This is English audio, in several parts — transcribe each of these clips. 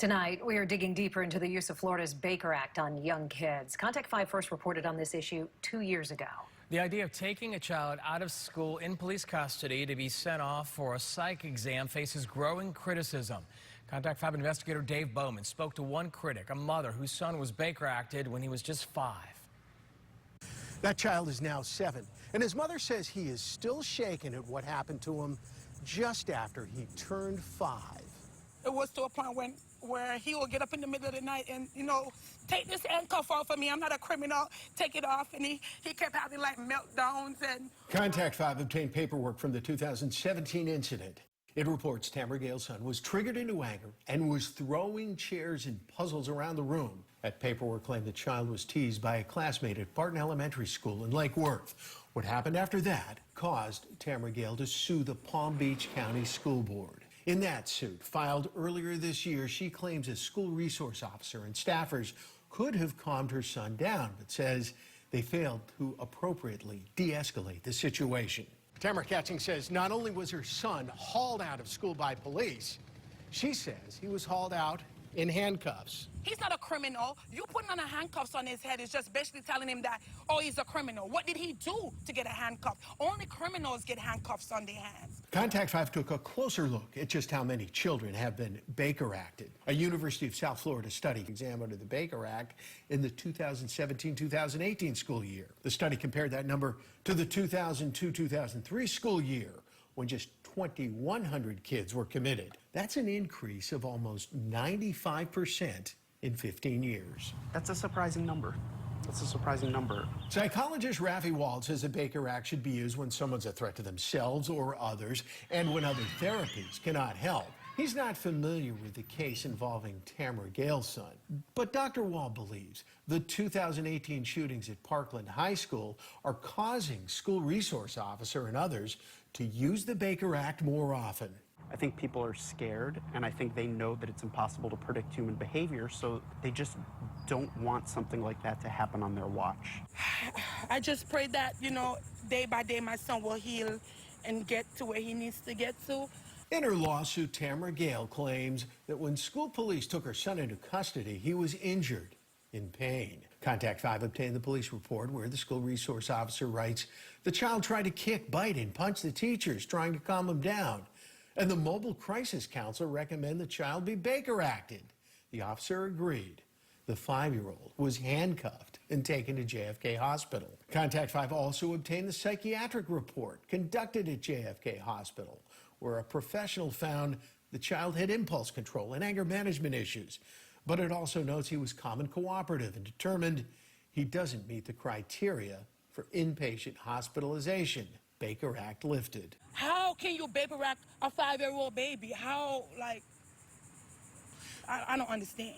Tonight, we are digging deeper into the use of Florida's Baker Act on young kids. Contact 5 first reported on this issue 2 years ago. The idea of taking a child out of school in police custody to be sent off for a psych exam faces growing criticism. Contact 5 investigator Dave Bowman spoke to one critic, a mother whose son was Baker Acted when he was just 5. That child is now 7, and his mother says he is still shaken at what happened to him just after he turned 5. It was to a point where he will get up in the middle of the night and, take this handcuff off of me. I'm not a criminal. Take it off. And he kept having like meltdowns. And Contact 5 obtained paperwork from the 2017 incident. It reports Tamara Gale's son was triggered into anger and was throwing chairs and puzzles around the room. That paperwork claimed the child was teased by a classmate at Barton Elementary School in Lake Worth. What happened after that caused Tamara Gale to sue the Palm Beach County School Board. In that suit, filed earlier this year, she claims a school resource officer and staffers could have calmed her son down, but says they failed to appropriately de-escalate the situation. Tamara Katzing says not only was her son hauled out of school by police, she says he was hauled out in handcuffs. he's not a criminal. You putting on a handcuffs on his head is just basically telling him that, oh, he's a criminal. What did he do to get a handcuff? Only criminals get handcuffs on their hands. Contact 5 took a closer look at just how many children have been Baker Acted. A University of South Florida study examined the Baker Act in the 2017-2018 school year. The study compared that number to the 2002-2003 school year, when just 2,100 kids were committed. That's an increase of almost 95% in 15 years. That's a surprising number. That's a surprising number. Psychologist Rafi Wald says the Baker Act should be used when someone's a threat to themselves or others, and when other therapies cannot help. He's not familiar with the case involving Tamara Gale's son, but Dr. Wald believes the 2018 shootings at Parkland High School are causing school resource officer and others to use the Baker Act more often. I think people are scared, and I think they know that it's impossible to predict human behavior, so they just don't want something like that to happen on their watch. I just pray that, day by day my son will heal and get to where he needs to get to. In her lawsuit, Tamara Gale claims that when school police took her son into custody, he was injured, in pain. Contact 5 obtained the police report where the school resource officer writes, the child tried to kick, bite, and punch the teachers, trying to calm him down. And the mobile crisis counselor recommended the child be Baker Acted. The officer agreed. The 5-year-old was handcuffed and taken to JFK Hospital. Contact 5 also obtained the psychiatric report conducted at JFK Hospital, where a professional found the child had impulse control and anger management issues. But it also notes he was calm and cooperative and determined he doesn't meet the criteria for inpatient hospitalization. Baker Act lifted. How can you Baker Act a 5-year-old baby? How, I don't understand.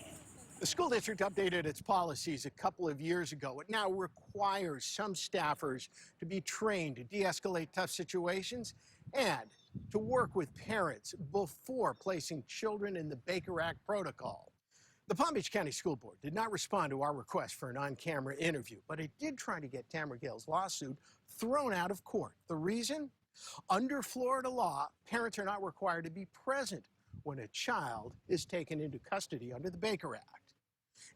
The school district updated its policies a couple of years ago. It now requires some staffers to be trained to de-escalate tough situations and to work with parents before placing children in the Baker Act protocol. The Palm Beach County School Board did not respond to our request for an on-camera interview, but it did try to get Tamara Gale's lawsuit thrown out of court. The reason? Under Florida law, parents are not required to be present when a child is taken into custody under the Baker Act.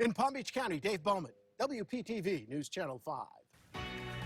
In Palm Beach County, Dave Bowman, WPTV News Channel 5.